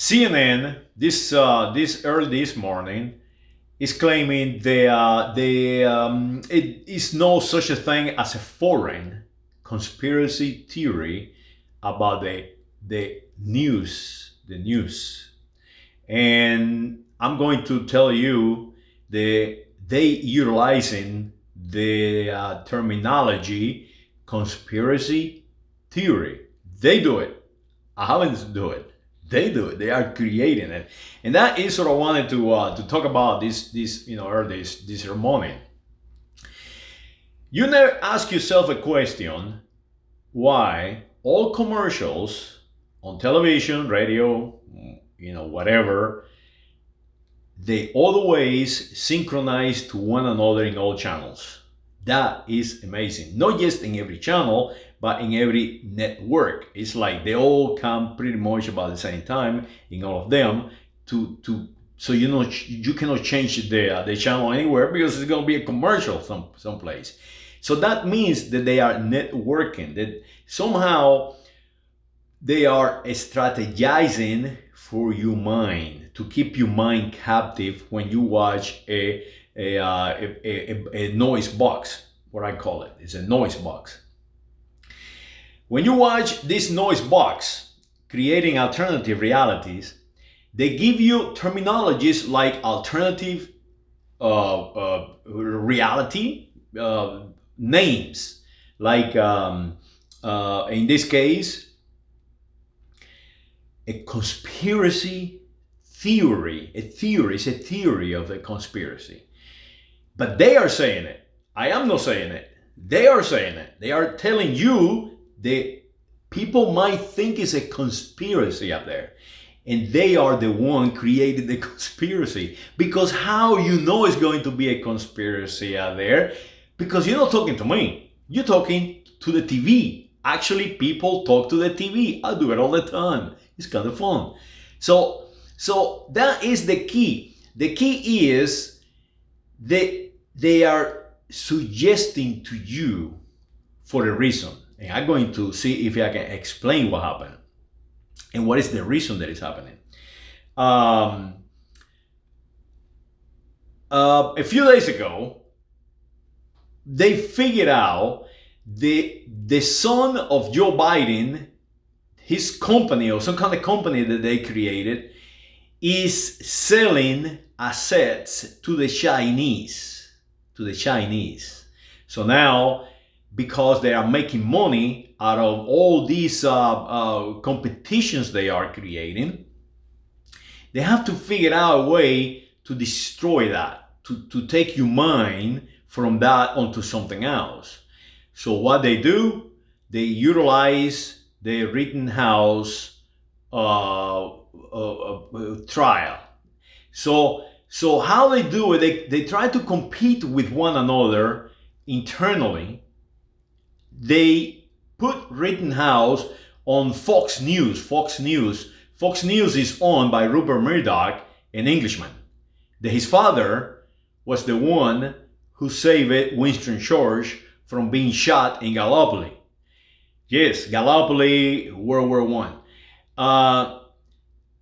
CNN this early this morning is claiming it is no such a thing as a foreign conspiracy theory about the news, and I'm going to tell you they utilizing the terminology conspiracy theory. They do it. I haven't do it. They do it. They are creating it, and that is what I wanted to talk about this early this morning. You never ask yourself a question: why all commercials on television, radio, whatever, they always synchronize to one another in all channels. That is amazing. Not just in every channel, but in every network. It's like they all come pretty much about the same time in all of them. So you cannot change the channel anywhere because it's going to be a commercial someplace. So that means that they are networking. That somehow they are strategizing for your mind to keep your mind captive when you watch a noise box, what I call it. It's a noise box. When you watch this noise box creating alternative realities, they give you terminologies like alternative reality names, like in this case, a conspiracy theory. It's a theory of a conspiracy. But they are saying it. I am not saying it. They are saying it. They are telling you that people might think it's a conspiracy out there. And they are the one created the conspiracy. Because how you know it's going to be a conspiracy out there? Because you're not talking to me. You're talking to the TV. Actually, people talk to the TV. I do it all the time. It's kind of fun. So that is the key. The key is they are suggesting to you for a reason. And I'm going to see if I can explain what happened and what is the reason that is happening. A few days ago, they figured out the son of Joe Biden, his company or some kind of company that they created, is selling assets to the Chinese. So now, because they are making money out of all these competitions they are creating, they have to figure out a way to destroy that, to take your mind from that onto something else. So what they do, they utilize the Rittenhouse trial. So how they do it, they try to compete with one another internally. They put Rittenhouse on Fox News. Fox News is owned by Rupert Murdoch, an Englishman. His father was the one who saved Winston Churchill from being shot in Gallipoli. Yes, Gallipoli, World War I.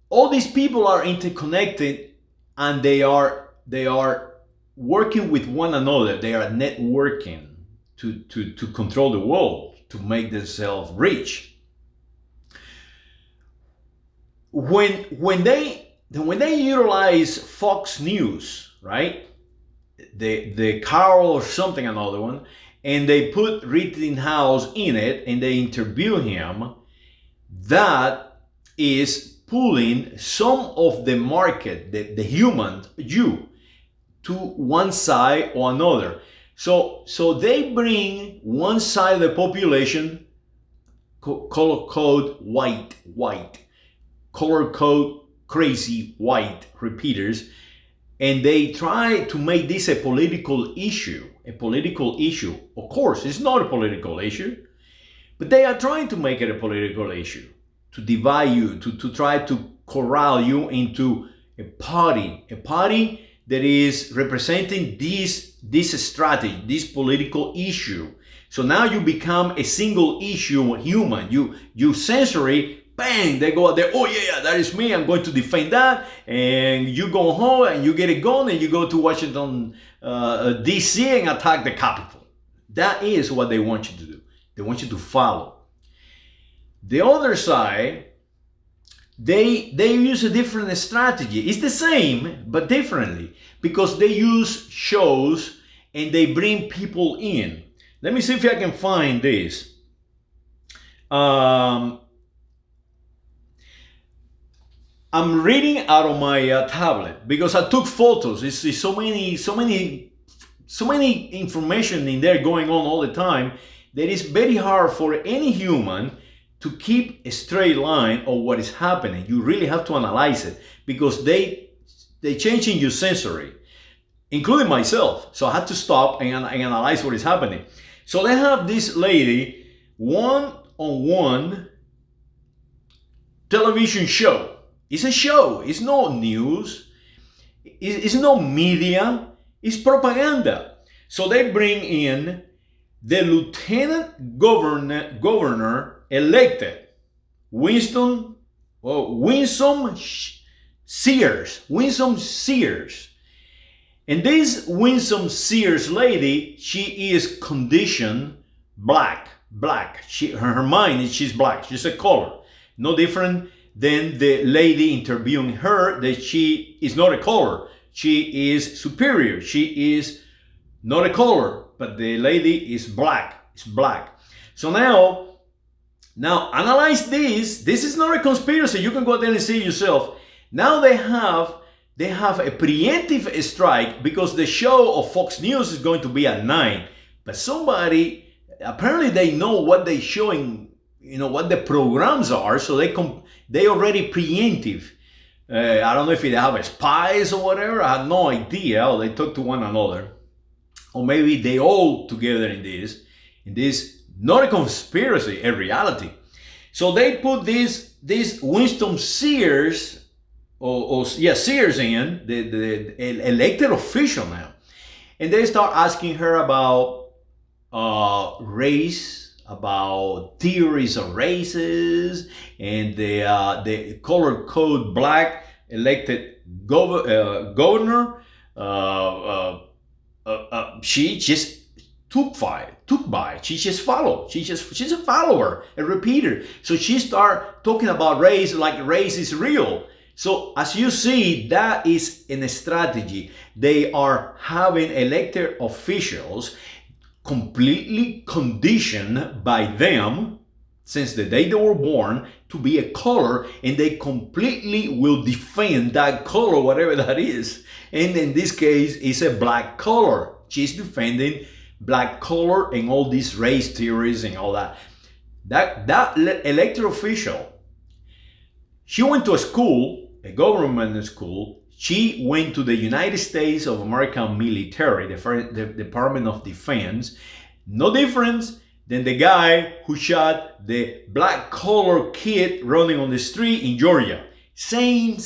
All these people are interconnected, and they are working with one another. They are networking to control the world, to make themselves rich. When they utilize Fox News, right? The Carl or something, another one, and they put Rittenhouse in it and they interview him, that is pulling some of the market, the human, you, to one side or another. So they bring one side of the population, color code white, color code crazy white repeaters, and they try to make this a political issue. Of course, it's not a political issue, but they are trying to make it a political issue, to divide you, to try to corral you into a party that is representing this strategy, this political issue. So now you become a single issue human. You censor it, bang, they go out there, oh yeah, that is me, I'm going to defend that, and you go home and you get a gun and you go to Washington, DC and attack the Capitol. That is what they want you to do. They want you to follow. The other side, they use a different strategy. It's the same, but differently, because they use shows and they bring people in. Let me see if I can find this. I'm reading out of my tablet because I took photos. It's so many information in there going on all the time that it's very hard for any human to keep a straight line of what is happening. You really have to analyze it because they changing your sensory, including myself. So I had to stop and analyze what is happening. So they have this lady, one-on-one television show. It's a show. It's no news. It's no media. It's propaganda. So they bring in the lieutenant governor elected, Winsome Sears. And this Winsome Sears lady, she is conditioned black. Her mind is she's black. She's a color. No different than the lady interviewing her, that she is not a color. She is superior. She is not a color, but the lady is black. It's black. So now analyze this. This is not a conspiracy. You can go there and see it yourself. Now they have a preemptive strike because the show of Fox News is going to be at 9. But somebody, apparently they know what they're showing, what the programs are, so they already preemptive. I don't know if they have spies or whatever. I have no idea. Or they talk to one another. Or maybe they all together in this, not a conspiracy, a reality. So they put this Winston Sears, Sears in, the elected official now. And they start asking her about race, about theories of races, and the color code black elected governor. She just took by. She just followed. She's a follower, a repeater. So she start talking about race like race is real. So as you see, that is a strategy. They are having elected officials completely conditioned by them since the day they were born to be a color, and they completely will defend that color, whatever that is. And in this case, it's a black color. She's defending black color and all these race theories and all that. That elected official, she went to a school, a government school. She went to the United States of America military, the Department of Defense. No difference than the guy who shot the black collar kid running on the street in Georgia. Same.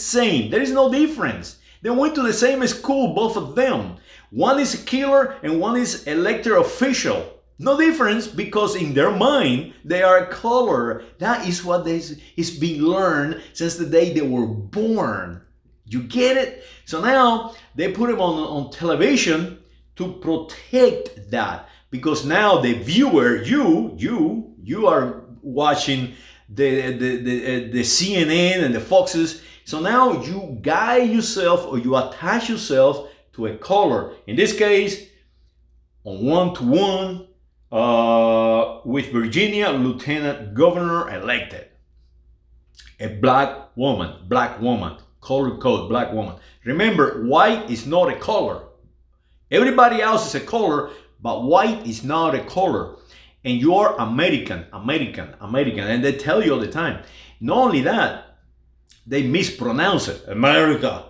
There is no difference. They went to the same school, both of them. One is a killer and one is elected official. No difference, because in their mind, they are a color. That is what is being learned since the day they were born. You get it? So now they put him on television to protect that, because now the viewer, you are watching the CNN and the Foxes. So now you guide yourself, or you attach yourself to a color. In this case, on 1-to-1 with Virginia Lieutenant Governor elected, a black woman, color code, black woman. Remember, white is not a color. Everybody else is a color, but white is not a color. And you are American. And they tell you all the time. Not only that, they mispronounce it. America.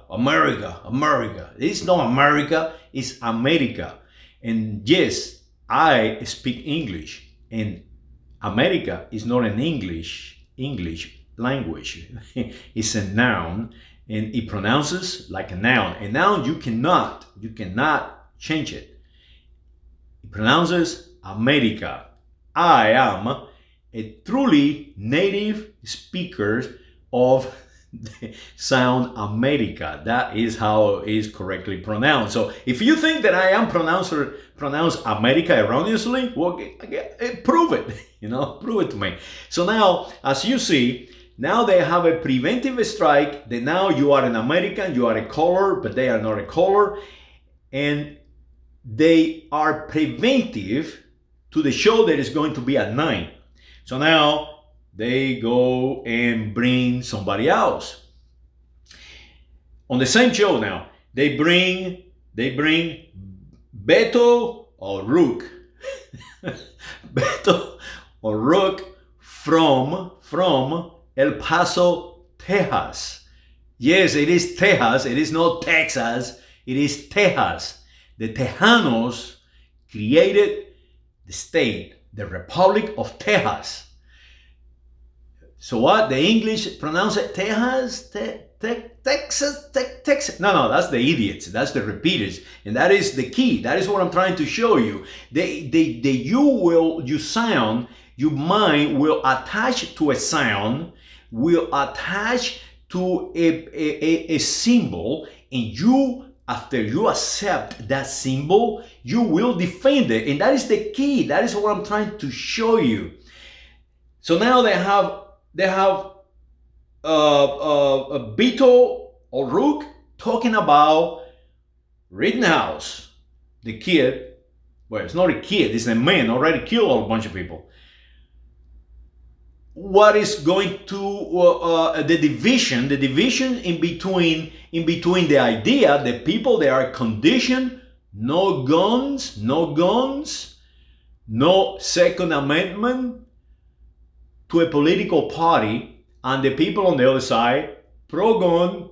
It's not America, it's America. And yes, I speak English, and America is not an English language. It's a noun, and it pronounces like a noun. A noun, you cannot change it. It pronounces America. I am a truly native speakers of the sound America. That is how it is correctly pronounced. So if you think that I am pronounce America erroneously, well, prove it. Prove it to me. So now, as you see, now they have a preventive strike. That now you are an American, you are a color, but they are not a color, and they are preventive to the show that is going to be at 9. So now they go and bring somebody else. On the same show now, they bring Beto O'Rourke. Beto O'Rourke from El Paso, Texas. Yes, it is Texas. It is not Texas. It is Texas. The Tejanos created the state, the Republic of Texas. So what? The English pronounce it Texas? Texas? No, that's the idiots. That's the repeaters. And that is the key. That is what I'm trying to show you. Your mind will attach to a sound, will attach to a symbol, and after you accept that symbol, you will defend it. And that is the key. That is what I'm trying to show you. So now they have Beto O'Rourke talking about Rittenhouse, the kid. Well, it's not a kid, it's a man already killed a bunch of people. What is going to the division in between the idea, the people, they are conditioned, no guns, no Second Amendment to a political party, and the people on the other side, pro-gun,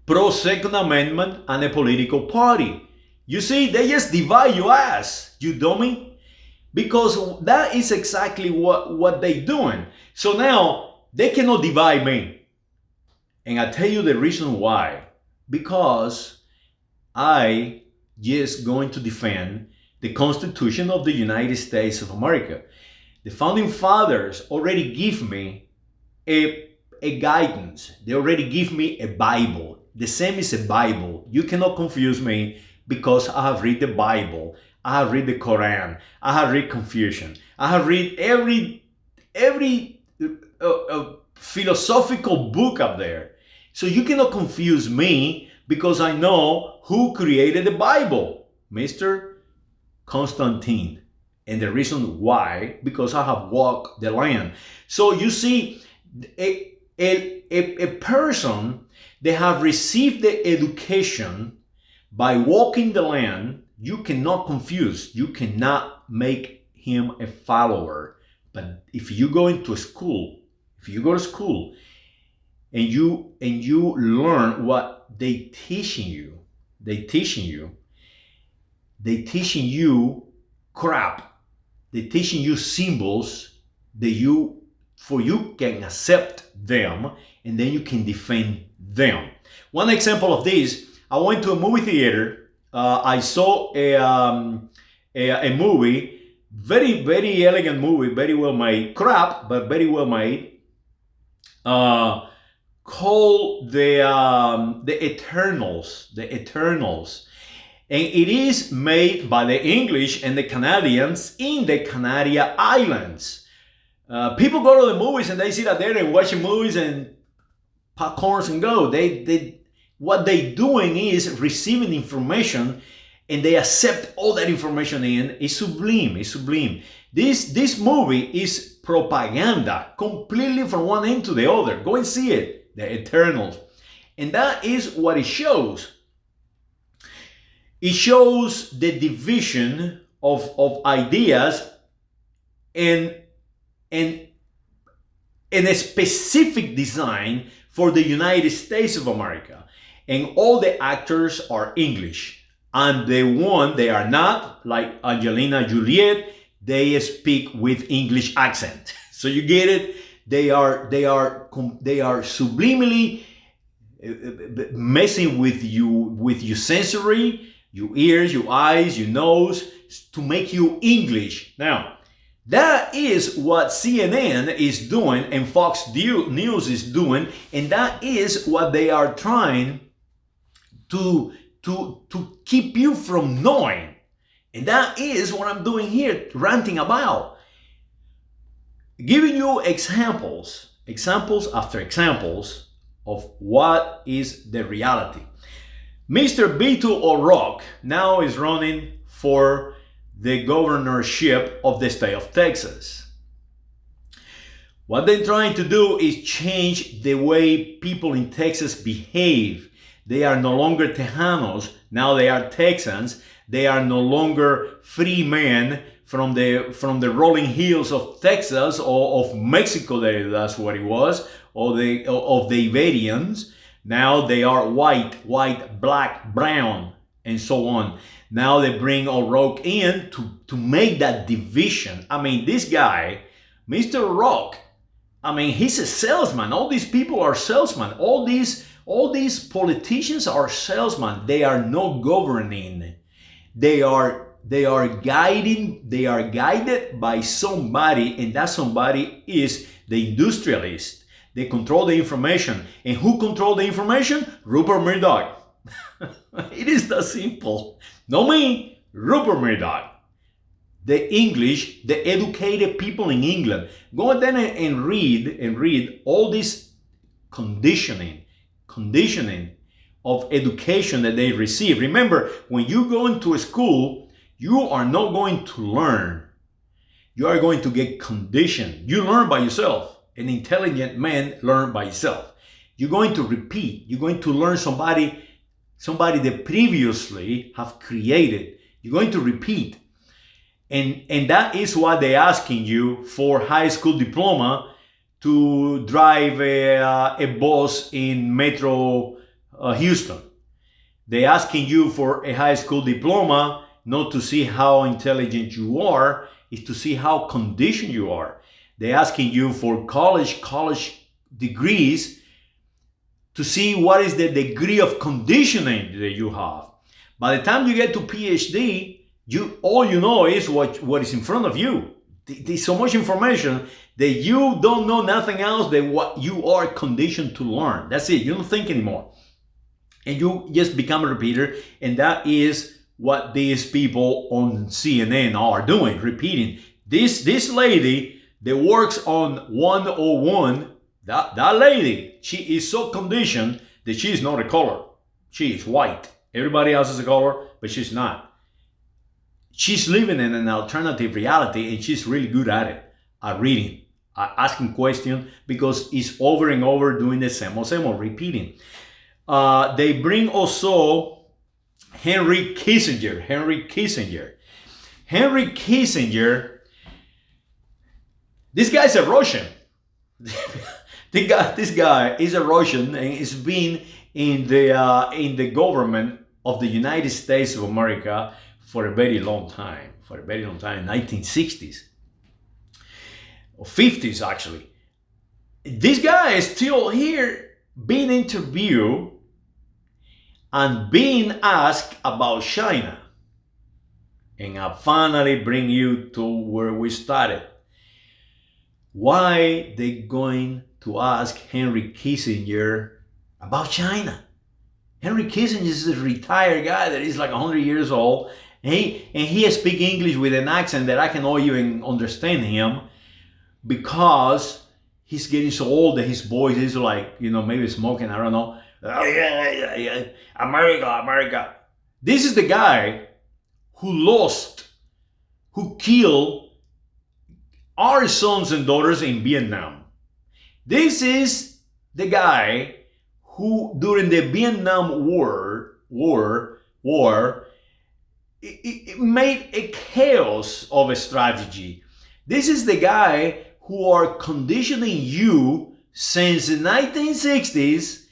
pro-Second Amendment, and a political party. You see, they just divide your ass, you dummy. Because that is exactly what they're doing. So now, they cannot divide me. And I tell you the reason why. Because I just going to defend the Constitution of the United States of America. The Founding Fathers already give me a guidance. They already give me a Bible. The same is a Bible. You cannot confuse me because I have read the Bible. I have read the Quran. I have read Confucian. I have read every philosophical book up there. So you cannot confuse me because I know who created the Bible, Mr. Constantine. And the reason why, because I have walked the land. So you see, a person that have received the education by walking the land, you cannot confuse, you cannot make him a follower. But if you go into school, if you go to school and you learn what they teaching you crap. They're teaching you symbols that you can accept them, and then you can defend them. One example of this, I went to a movie theater. I saw a movie, very elegant movie, very well made, crap, but very well made, called the Eternals. The Eternals. And it is made by the English and the Canadians in the Canadian Islands. People go to the movies and they sit out there and watch movies and popcorns and go. What they're doing is receiving information and they accept all that information in. It's sublime. It's sublime. This movie is propaganda completely from one end to the other. Go and see it. The Eternals. And that is what it shows. It shows the division of ideas and a specific design for the United States of America. And all the actors are English. And they are not like Angelina Jolie. They speak with English accent. So you get it? They are subliminally messing with your sensory, your ears, your eyes, your nose, to make you English. Now, That is what CNN is doing and Fox News is doing, and that is what they are trying to keep you from knowing. And that is what I'm doing here, ranting about. Giving you examples after examples of what is the reality. Mr. Beto O'Rourke now is running for the governorship of the state of Texas. What they're trying to do is change the way people in Texas behave. They are no longer Tejanos, now they are Texans. They are no longer free men from the rolling hills of Texas or of Mexico, that's what it was, or of the Iberians. Now they are white, black, brown, and so on. Now they bring O'Rourke in to make that division. I mean, this guy, Mr. O'Rourke, I mean, he's a salesman. All these people are salesmen. All these politicians are salesmen. They are not governing. They are guided by somebody, and that somebody is the industrialist. They control the information. And who control the information? Rupert Murdoch. It is that simple. Not me, Rupert Murdoch. The English, the educated people in England. Go then and read all this conditioning of education that they receive. Remember, when you go into a school, you are not going to learn. You are going to get conditioned. You learn by yourself. An intelligent man learns by himself. You're going to repeat. You're going to learn somebody that previously have created. You're going to repeat. And that is why they're asking you for high school diploma to drive a bus in Metro Houston. They're asking you for a high school diploma not to see how intelligent you are, is to see how conditioned you are. They're asking you for college degrees to see what is the degree of conditioning that you have. By the time you get to PhD, all you know is what is in front of you. There's so much information that you don't know nothing else than what you are conditioned to learn. That's it. You don't think anymore. And you just become a repeater. And that is what these people on CNN are doing, repeating. This lady that works on 101, that lady, she is so conditioned that she is not a color. She is white. Everybody else is a color, but she's not. She's living in an alternative reality, and she's really good at it, at reading, at asking questions, because it's over and over doing the same, repeating. They bring also Henry Kissinger. Henry Kissinger, this guy's a Russian. This guy is a Russian, and he's been in the government of the United States of America for a very long time, 1960s, or 50s actually. This guy is still here being interviewed and being asked about China. And I finally bring you to where we started. Why they going to ask Henry Kissinger about China? Henry Kissinger is a retired guy that is like 100 years old. And he speaks English with an accent that I cannot even understand him, because he's getting so old that his voice is like, maybe smoking, I don't know. America. This is the guy who killed our sons and daughters in Vietnam. This is the guy who, during the Vietnam War, it made a chaos of a strategy. This is the guy who are conditioning you since the 1960s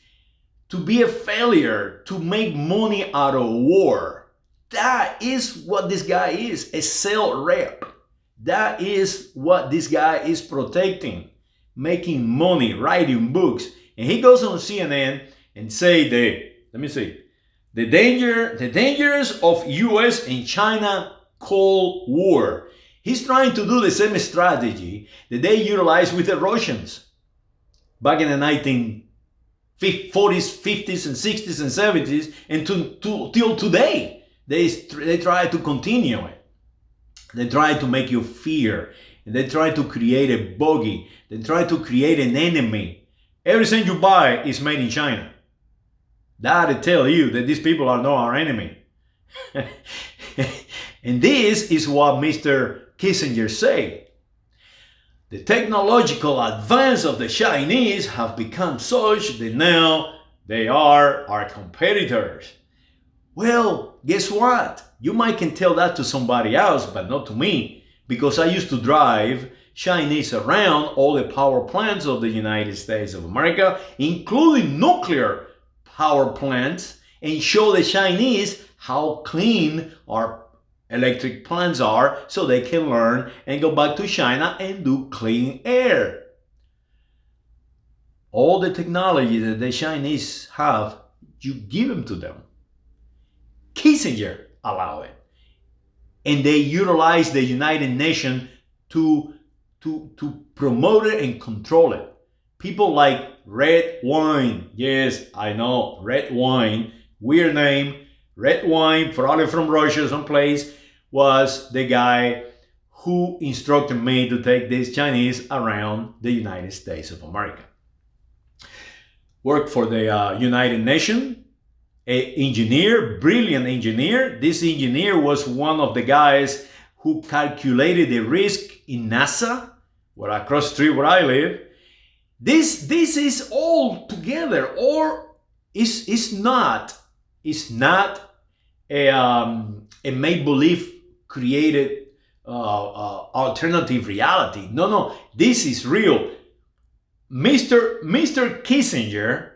to be a failure, to make money out of war. That is what this guy is, a sales rep. That is what this guy is protecting, making money, writing books. And he goes on CNN and say the dangers of US and China Cold War. He's trying to do the same strategy that they utilized with the Russians back in the 1940s, 50s, and 60s and 70s, and till today. They try to continue it. They try to make you fear. And they try to create a bogey. They try to create an enemy. Everything you buy is made in China. That'll tell you that these people are not our enemy. And this is what Mr. Kissinger said. The technological advance of the Chinese have become such that now they are our competitors. Well, guess what? You might can tell that to somebody else, but not to me, because I used to drive Chinese around all the power plants of the United States of America, including nuclear power plants, and show the Chinese how clean our electric plants are so they can learn and go back to China and do clean air. All the technology that the Chinese have, you give them to them. Kissinger allowed it. And they utilize the United Nations to promote it and control it. People like Red Wine. Yes, I know, Red Wine. Weird name. Red Wine, probably from Russia someplace, was the guy who instructed me to take these Chinese around the United States of America. Worked for the United Nations. An engineer, brilliant engineer. This engineer was one of the guys who calculated the risk in NASA, where across the street where I live. This is all together, or it's not a make-believe created alternative reality. No, this is real. Mr. Kissinger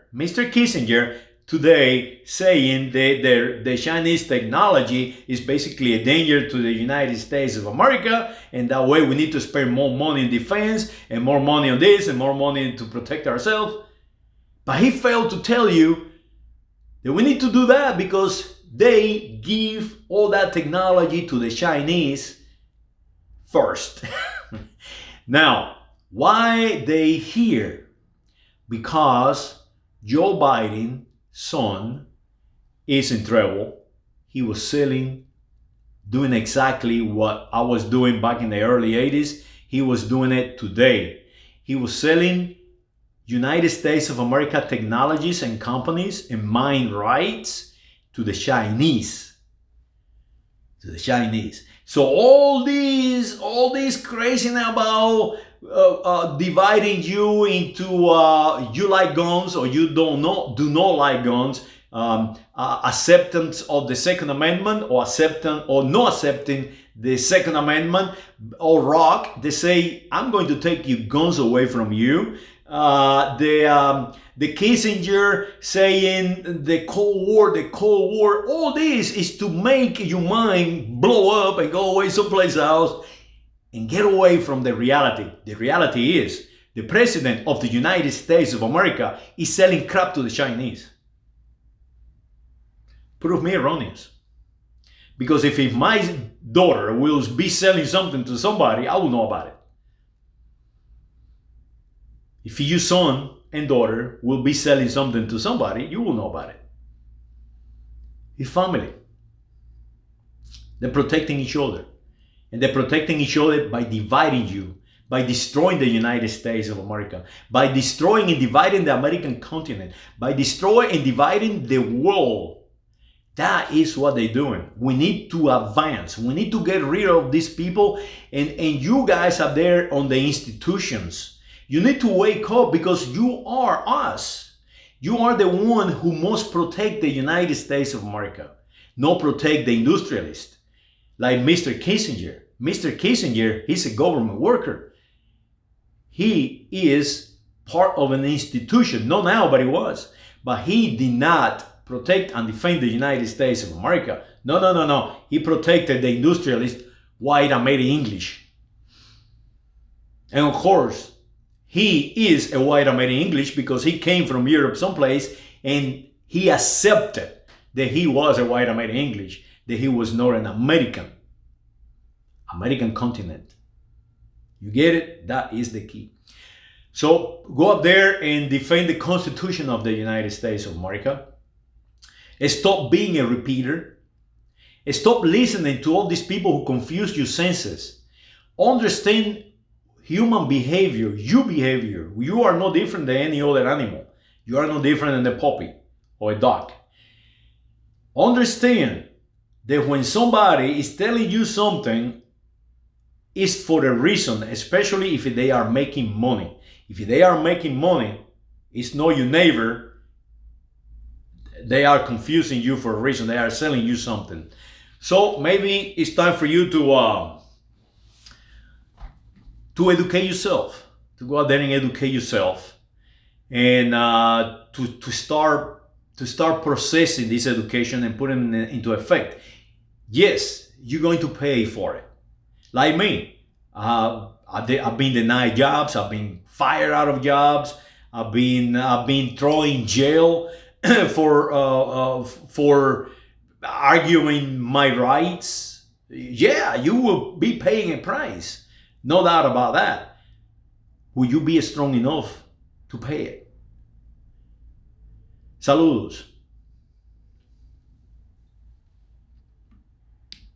today saying that the Chinese technology is basically a danger to the United States of America, and that way we need to spend more money in defense and more money on this and more money to protect ourselves. But he failed to tell you that we need to do that because they give all that technology to the Chinese first. Now, why they here? Because Joe Biden's son is in trouble. He was selling, doing exactly what I was doing back in the early 80s. He was doing it today. He was selling United States of America technologies and companies and mine rights to the Chinese. So all these crazy about dividing you into you like guns or you do not like guns, acceptance of the Second Amendment or not accepting the Second Amendment, or rock. They say, I'm going to take your guns away from you. The Kissinger saying the Cold War, all this is to make your mind blow up and go away someplace else and get away from the reality. The reality is the president of the United States of America is selling crap to the Chinese. Prove me erroneous. Because if my daughter will be selling something to somebody, I will know about it. If your son and daughter will be selling something to somebody, you will know about it. It's family. They're protecting each other. And they're protecting each other by dividing you, by destroying the United States of America, by destroying and dividing the American continent, by destroying and dividing the world. That is what they're doing. We need to advance. We need to get rid of these people. And you guys are there on the institutions. You need to wake up because you are us. You are the one who must protect the United States of America, not protect the industrialist. Like Mr. Kissinger. Mr. Kissinger, he's a government worker. He is part of an institution. Not now, but he was. But he did not protect and defend the United States of America. No. He protected the industrialist, white American English. And of course, he is a white American English because he came from Europe someplace and he accepted that he was a white American English, that he was not an American. American continent. You get it? That is the key. So go up there and defend the Constitution of the United States of America. Stop being a repeater. Stop listening to all these people who confuse your senses. Understand human behavior, your behavior. You are no different than any other animal. You are no different than a puppy or a dog. Understand that when somebody is telling you something, it's for a reason, especially if they are making money. If they are making money, it's not your neighbor. They are confusing you for a reason. They are selling you something. So maybe it's time for you to educate yourself, to go out there and educate yourself, and to start processing this education and putting it into effect. Yes, you're going to pay for it. Like me, I've been denied jobs. I've been fired out of jobs. I've been thrown in jail for arguing my rights. Yeah, you will be paying a price. No doubt about that. Will you be strong enough to pay it? Saludos.